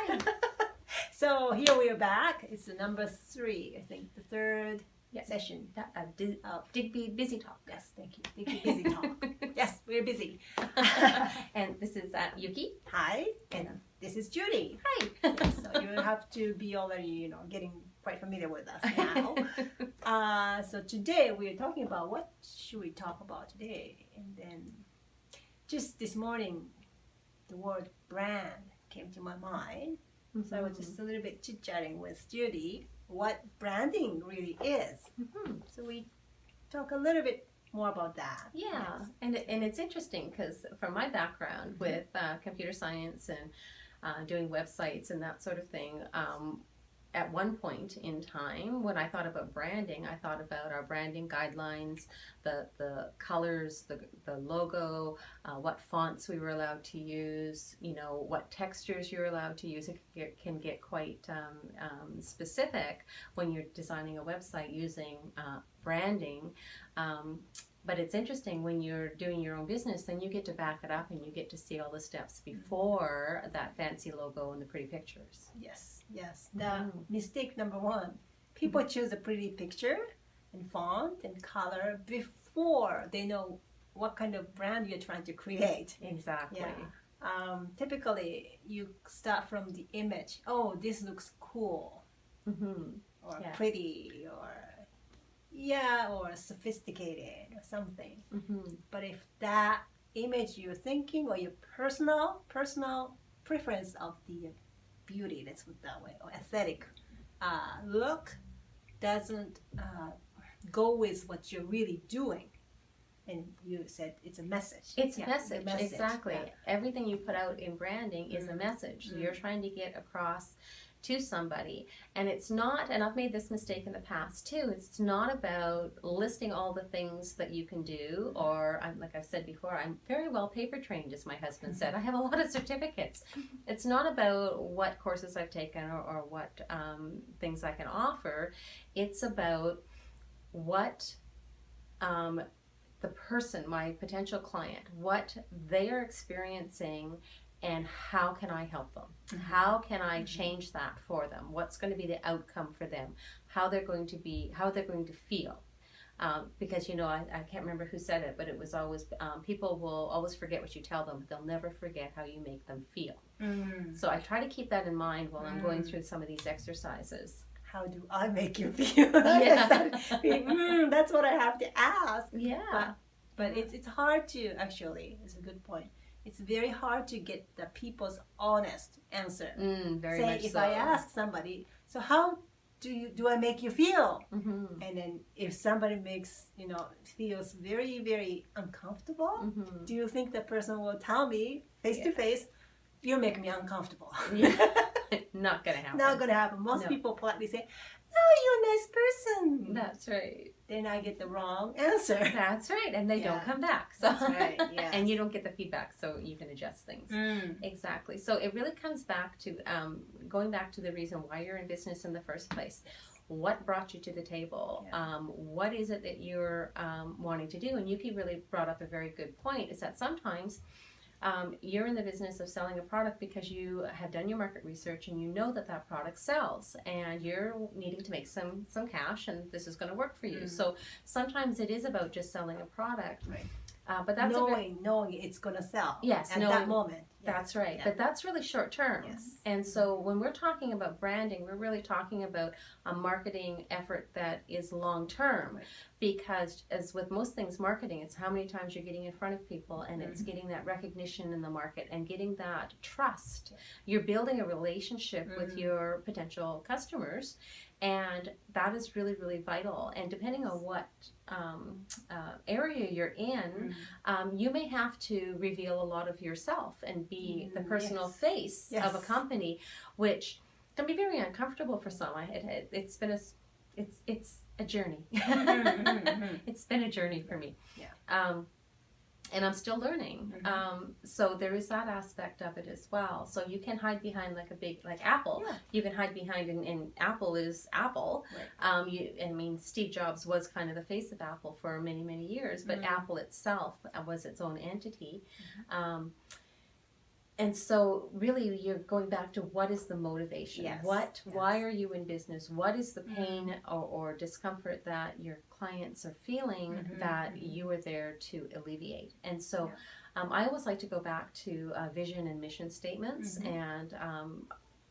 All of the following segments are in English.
Hi. So here we are back. It's the number 3, I think, the third session. Digby BusiTalk. Yes, thank you. Digby BusiTalk. Yes, we're busy. And this is Yuki. Hi. And this is Judy. Hi. Yes, so you have to be already, getting quite familiar with us now. So today we're talking about what should we talk about today? And then just this morning, the word brand came to my mind. Mm-hmm. So I was just a little bit chit-chatting with Judy what branding really is. Mm-hmm. So we talk a little bit more about that. Yeah, yes. And it's interesting because from my background with computer science and doing websites and that sort of thing, at one point in time, when I thought about branding, I thought about our branding guidelines, the colors, the logo, what fonts we were allowed to use, what textures you're allowed to use. It can get quite specific when you're designing a website using branding. But it's interesting when you're doing your own business, then you get to back it up and you get to see all the steps before that fancy logo and the pretty pictures. Yes, yes. The mistake number 1, people choose a pretty picture and font and color before they know what kind of brand you're trying to create. Exactly. Yeah. Typically, you start from the image. Oh, this looks cool, or pretty, or sophisticated or something. But if that image you're thinking or your personal preference of the beauty, let's put it that way, or aesthetic look doesn't go with what you're really doing, and you said it's a message. It's a message, exactly. Yeah. Everything you put out in branding is a message. You're trying to get across to somebody, and it's not, and I've made this mistake in the past too, it's not about listing all the things that you can do, or like I've said before, I'm very well paper trained, as my husband said. I have a lot of certificates. It's not about what courses I've taken or what things I can offer. It's about what the person, my potential client, what they are experiencing, and how can I help them? How can I change that for them? What's going to be the outcome for them? How they're going to feel? Because I can't remember who said it, but it was always people will always forget what you tell them, but they'll never forget how you make them feel. So I try to keep that in mind while I'm going through some of these exercises. How do I make you feel? That's what I have to ask. Yeah. But it's hard to, actually, it's a good point. It's very hard to get the people's honest answer. Very much if so. I ask somebody, so how do I make you feel? And then if somebody feels very, very uncomfortable, do you think the person will tell me face to face, you make me uncomfortable? Yeah. Not gonna happen. Not gonna happen. Most people politely say, no, you're a nice person. That's right. Then I get the wrong answer. That's right, and they don't come back. So that's right. Yes. And you don't get the feedback, so you can adjust things. Exactly. So it really comes back to going back to the reason why you're in business in the first place. What brought you to the table? What is it that you're wanting to do? And Yuki really brought up a very good point, is that sometimes you're in the business of selling a product because you have done your market research and you know that product sells, and you're needing to make some cash, and this is going to work for you. So sometimes it is about just selling a product, but that's knowing it's going to sell. Yes, at that moment. That's right. But that's really short term. Yes. And so when we're talking about branding, we're really talking about a marketing effort that is long term. Because as with most things marketing, it's how many times you're getting in front of people, and it's getting that recognition in the market and getting that trust. You're building a relationship with your potential customers, and that is really, really vital. And depending on what area you're in, you may have to reveal a lot of yourself and be the personal face of a company, which can be very uncomfortable for some. It's been a journey. It's been a journey for me. And I'm still learning. So there is that aspect of it as well. So you can hide behind like a big, like Apple. You can hide behind, and Apple is Apple. Steve Jobs was kind of the face of Apple for many, many years, but Apple itself was its own entity. And so really you're going back to what is the motivation? Yes. Why are you in business? What is the pain or discomfort that your clients are feeling that you are there to alleviate? And so I always like to go back to vision and mission statements and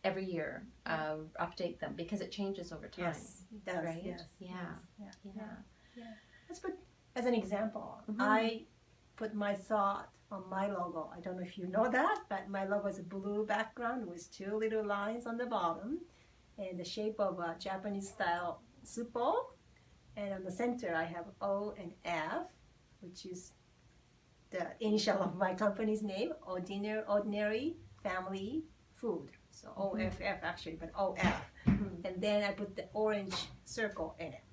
every year update them because it changes over time. Yes, it does. Right? Yes. Yeah. Let's put as an example. I put my thought on my logo. I don't know if you know that, but my logo is a blue background with 2 little lines on the bottom and the shape of a Japanese style soup bowl. And on the center I have O and F, which is the initial of my company's name, Ordinary Family Food. So OFF actually, but OF. And then I put the orange circle in it.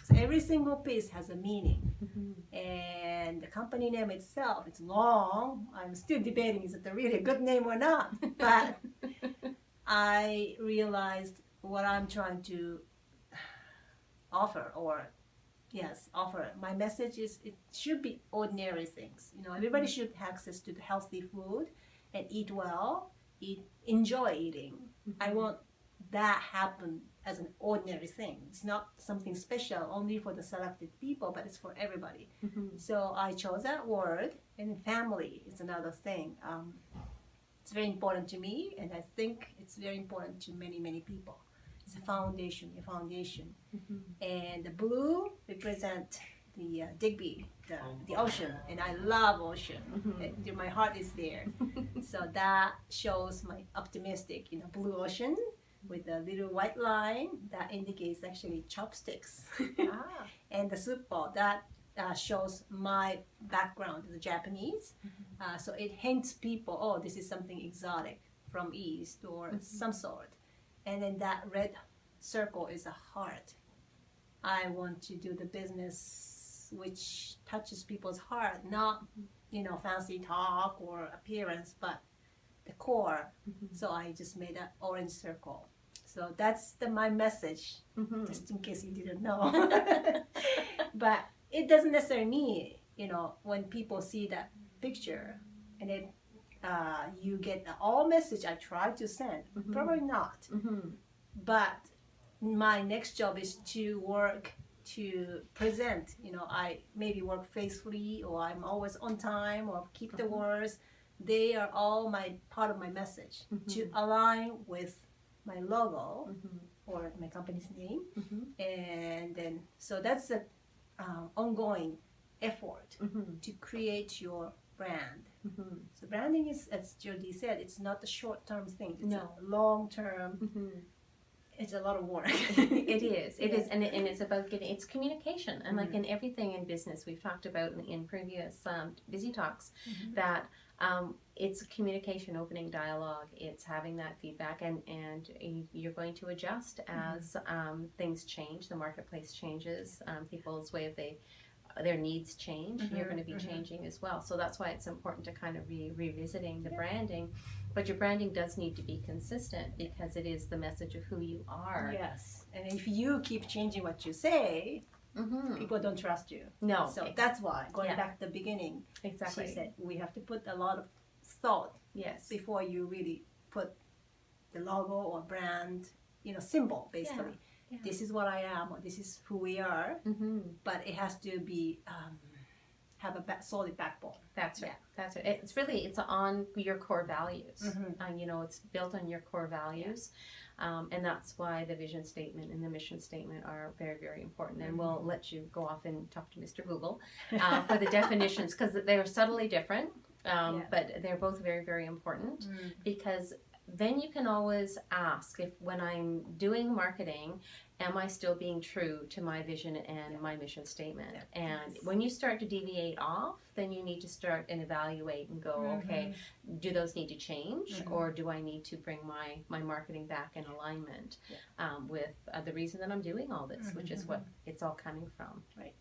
So every single piece has a meaning. And the company name itself, it's long. I'm still debating is it a really good name or not. But I realized what I'm trying to offer offer. My message is it should be ordinary things. Everybody should have access to the healthy food and eat well, enjoy eating. I want that happen as an ordinary thing. It's not something special only for the selected people, but it's for everybody. So I chose that word, and family is another thing. It's very important to me, and I think it's very important to many, many people. It's a foundation, your foundation. And the blue represent the Digby, the ocean, and I love ocean. My heart is there. So that shows my optimistic, blue ocean with a little white line that indicates actually chopsticks. And the soup bowl, that shows my background as a Japanese. So it hints people, oh, this is something exotic from East or some sort. And then that red circle is a heart. I want to do the business which touches people's heart, not fancy talk or appearance, but the core. So I just made an orange circle. So that's my message, just in case you didn't know. But it doesn't necessarily mean, when people see that picture and it you get all message I try to send. Probably not. But my next job is to work to present. I maybe work faithfully, or I'm always on time, or keep the words. They are all part of my message to align with my logo or my company's name. And then so that's an ongoing effort to create your brand. So branding is, as Judy said, it's not a short-term thing. It's a long-term. It's a lot of work. It is, and it's about it's communication, and like in everything in business, we've talked about in previous BusiTalks that it's communication, opening dialogue. It's having that feedback, and you're going to adjust as things change. The marketplace changes. People's way of their needs change. You're going to be changing as well. So that's why it's important to kind of be revisiting the branding. But your branding does need to be consistent because it is the message of who you are. Yes. And if you keep changing what you say, people don't trust you. No. So that's why, going back to the beginning, exactly. She said we have to put a lot of thought before you really put the logo or brand, symbol, basically. Yeah. This is what I am, or this is who we are, but it has to be have a solid backbone. That's right. That's right. It's on your core values. It's built on your core values, and that's why the vision statement and the mission statement are very, very important. And we'll let you go off and talk to Mr. Google for the definitions because they're subtly different, but they're both very, very important because then you can always ask if when I'm doing marketing, am I still being true to my vision and my mission statement? And when you start to deviate off, then you need to start and evaluate and go, okay, do those need to change or do I need to bring my marketing back in alignment with the reason that I'm doing all this, which is what it's all coming from. Right.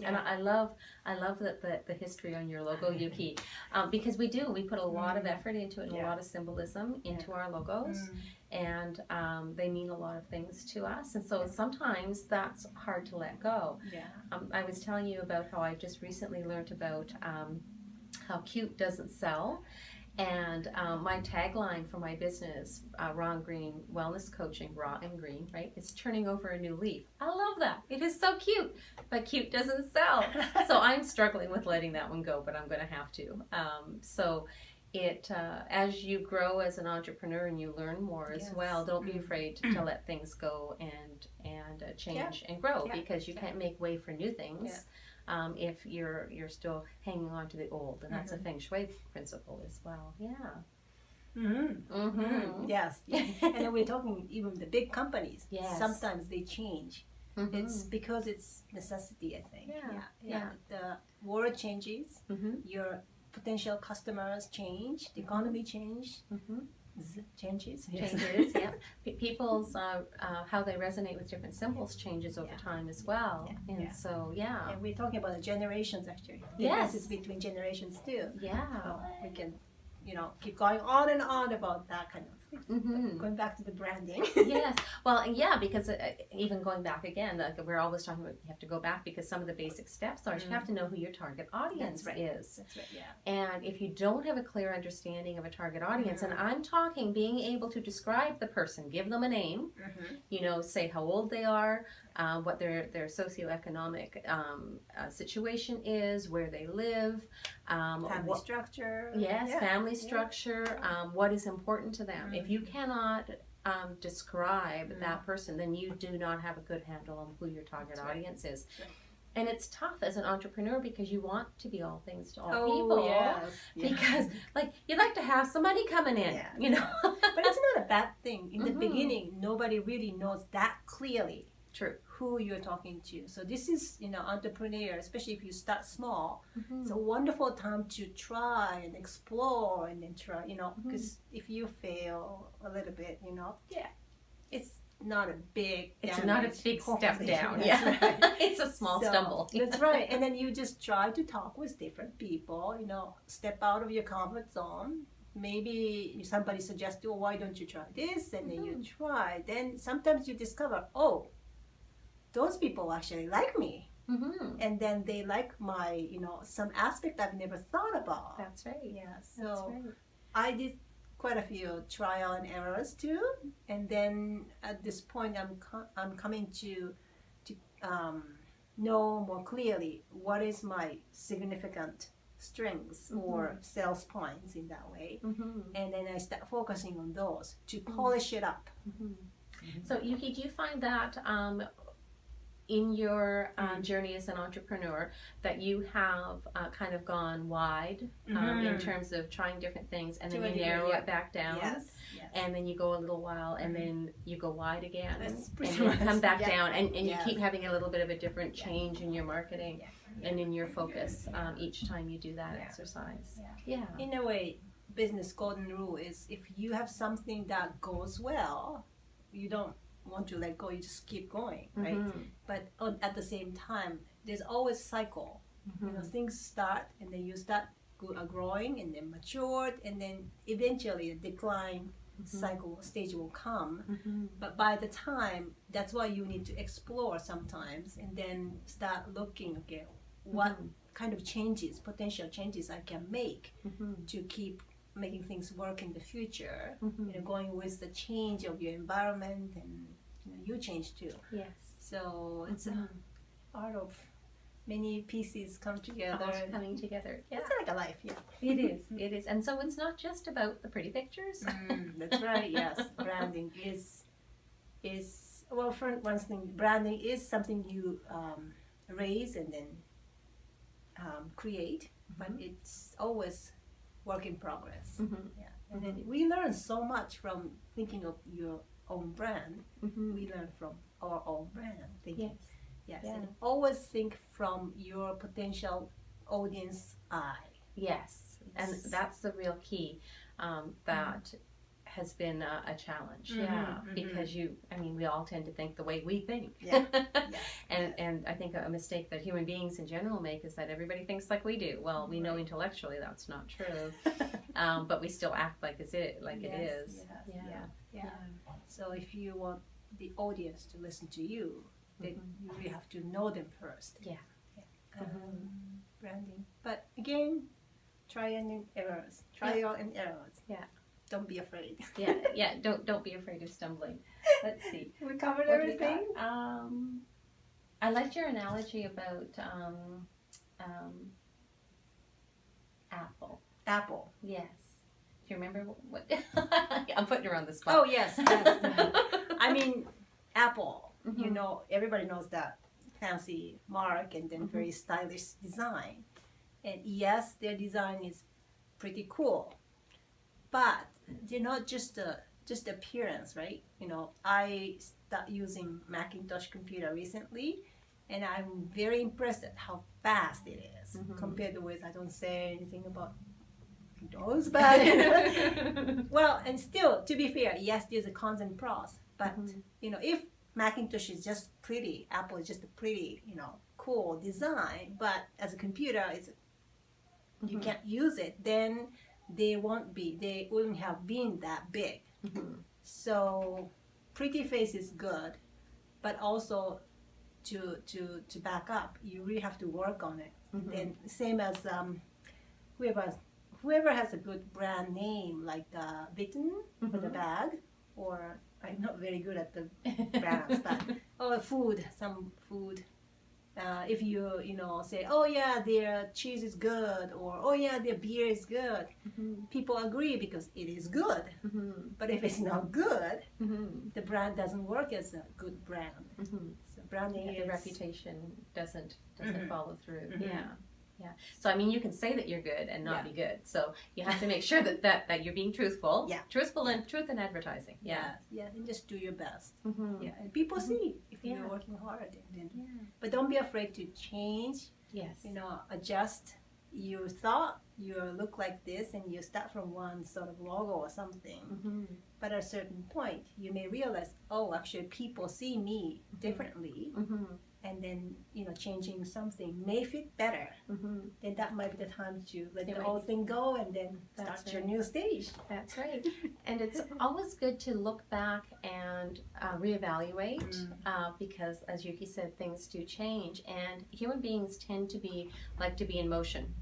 And I love the history on your logo, Yuki, because we put a lot of effort into it and a lot of symbolism into our logos, and they mean a lot of things to us, and so sometimes that's hard to let go. I was telling you about how I just recently learned about how cute doesn't sell. And my tagline for my business, Raw and Green Wellness Coaching, Raw and Green, right? It's turning over a new leaf. I love that. It is so cute, but cute doesn't sell. So I'm struggling with letting that one go, but I'm going to have to. So it as you grow as an entrepreneur and you learn more as well, don't be afraid to let things go and change and grow, because you can't make way for new things. If you're still hanging on to the old, and that's a feng shui principle as well. Yes. And then we're talking even the big companies. Yes. Sometimes they change. It's because it's necessity, I think. The world changes. Your potential customers change. The economy changes. Changes, yeah. People's how they resonate with different symbols changes over time as well, and so And we're talking about the generations actually. Yes, it's between generations too. So we can, keep going on and on about that kind of thing. Going back to the branding. Yes, well, because even going back again, like we're always talking about, you have to go back because some of the basic steps are you have to know who your target audience is. That's right. And if you don't have a clear understanding of a target audience, and I'm talking being able to describe the person, give them a name, say how old they are, what their socioeconomic situation is, where they live, family structure. Family structure, what is important to them. If you cannot describe that person, then you do not have a good handle on who your target audience is. And it's tough as an entrepreneur because you want to be all things to all people. Because you'd like to have somebody coming in, But it's not a bad thing. In the beginning, nobody really knows that clearly. True. Who you're talking to. So this is, entrepreneur, especially if you start small, it's a wonderful time to try and explore and then try, because if you fail a little bit, it's not a big step down. It's a small stumble. That's right. And then you just try to talk with different people, step out of your comfort zone. Maybe somebody suggests, why don't you try this? And then you try. Then sometimes you discover, those people actually like me. And then they like my, some aspect I've never thought about. That's right. Yeah. So I did quite a few trial and errors too. And then at this point, I'm coming to know more clearly what is my significant strengths or sales points in that way. And then I start focusing on those to polish it up. So Yuki, do you find that in your journey as an entrepreneur that you have kind of gone wide in terms of trying different things, and then you narrow it back down, and then you go a little while, and then you go wide again, and then come back down, and you keep having a little bit of a different change in your marketing and in your focus each time you do that exercise. In a way, business golden rule is if you have something that goes well, you don't want to let go, you just keep going, right? But at the same time, there's always cycle. Things start and then you start growing and then matured, and then eventually a decline cycle stage will come. But by the time, that's why you need to explore sometimes and then start looking again what kind of potential changes I can make to keep making things work in the future, going with the change of your environment, and you change too. So it's a part of many pieces come together. Coming together. It's like a life, It is. And so it's not just about the pretty pictures. That's right, yes. Branding is well, for one thing, branding is something you raise and then create, but it's always work in progress. And then we learn so much from thinking of your own brand. We learn from our own brand thinking. And always think from your potential audience eye. And that's the real key that has been a challenge. Because we all tend to think the way we think. And I think a mistake that human beings in general make is that everybody thinks like we do. Well, we know intellectually that's not true, but we still act like it is. So if you want the audience to listen to you, then you really have to know them first. Branding. But again, Trial and errors. Trial and errors. Yeah. Don't be afraid. Yeah. Don't be afraid of stumbling. Let's see. We covered What do we everything. got? I liked your analogy about apple. Apple. Yes. Do you remember what? I'm putting her on the spot. Oh yes. I mean, Apple. You know, everybody knows that fancy mark and then very stylish design. And yes, their design is pretty cool, but they're not just appearance, right? You know, I started using Macintosh computer recently, and I'm very impressed at how fast it is compared with, I don't say anything about those, but well, and still, to be fair, yes, there's a cons and pros, but you know, if Macintosh is just pretty, Apple is just a pretty, you know, cool design, but as a computer, it's you can't use it, then they wouldn't have been that big. So pretty face is good, but also to back up, you really have to work on it. And same as whoever has a good brand name like Bitten for the bag, or I'm not very good at the brands, but some food. If you know, say, oh yeah, their cheese is good, or oh yeah, their beer is good, people agree because it is good. But if it's not good, the brand doesn't work as a good brand. So branding the reputation doesn't follow through. Yeah. So I mean, you can say that you're good and not be good. So you have to make sure that you're being truthful. Yeah. Truthful and truth in advertising. Yeah. And just do your best. Yeah, and people see if you're working hard. Then, but don't be afraid to change. Yes. You know, adjust. You thought you look like this, and you start from one sort of logo or something. But at a certain point, you may realize, oh, actually, people see me differently. And then, you know, changing something may fit better. Then that might be the time to let the whole thing go and then start your new stage. That's right. And it's always good to look back and reevaluate because, as Yuki said, things do change. And human beings tend to be in motion.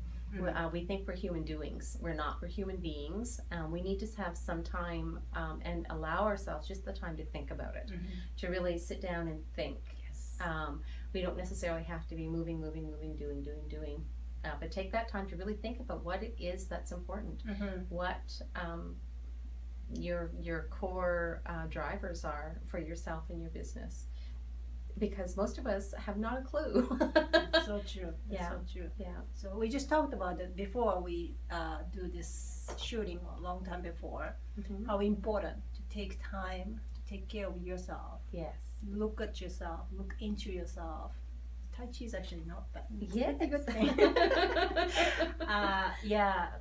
We think we're human doings. We're not. We're human beings. We need to have some time and allow ourselves just the time to think about it, to really sit down and think. We don't necessarily have to be moving, doing. But take that time to really think about what it is that's important, what your core drivers are for yourself and your business. Because most of us have not a clue. That's so true. That's so true. Yeah. So we just talked about it before we do this shooting a long time before. How important to take time to take care of yourself. Yes. Look at yourself. Look into yourself. Tai Chi is actually not bad. Yeah, it's a good thing.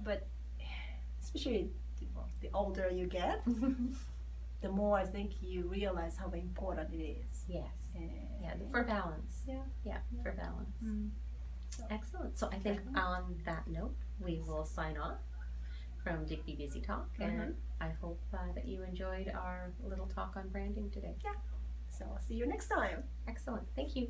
But especially the older you get, the more I think you realize how important it is. Yes. For balance. For balance. So. Excellent. So I think on that note, we will sign off from Digby BusiTalk, and I hope that you enjoyed our little talk on branding today. Yeah. So I'll see you next time. Excellent. Thank you.